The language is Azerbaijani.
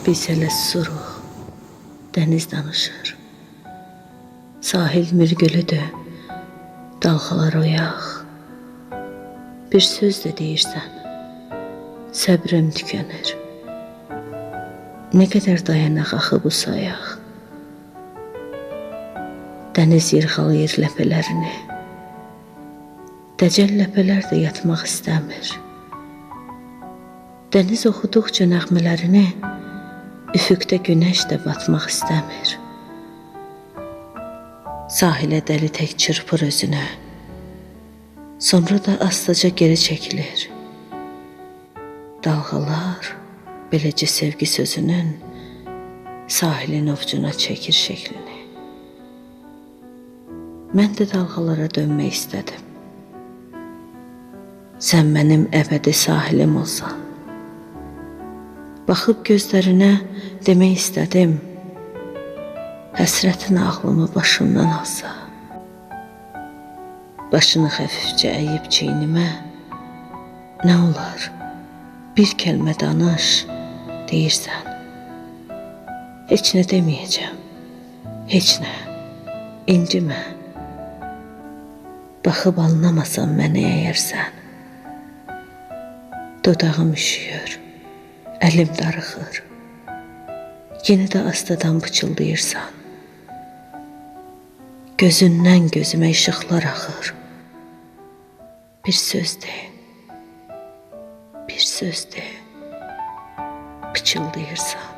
Biz hələ susuruq, dəniz danışır. Sahil mürgülüdür, dalğalar oyaq. Bir söz də deyirsən, səbrəm tükənir. Nə qədər dayanaq axı bu sayaq. Dəniz yırğalayır ləpələrini. Dəcəl ləpələr də yatmaq istəmir. Dəniz oxuduqca nəğmələrini, üfüqdə günəş də batmaq istəmir. Sahilə dəli tək çırpır özünə, sonra da astaca geri çəkilir. Dalğalar beləcə sevgi sözünün sahilin ovcuna çəkir şəklini. Mən də dalğalara dönmək istədim. Sən mənim əbədi sahilim olsan. Baxıb gözlərinə demək istədim, həsrətin ağlımı başımdan alsa. Başını xəfifcə əyib çiynimə, nə olar, bir kəlmə danış, deyirsən. Heç nə deməyəcəm, heç nə, incimə. Baxıb anlamasan məni əgər sən. Dodağım üşüyür, əlim darıxır. Yenə də astadan pıçıldayırsan. Gözündən gözümə işıqlar axır. Bir söz de, bir söz de, pıçıldayırsan.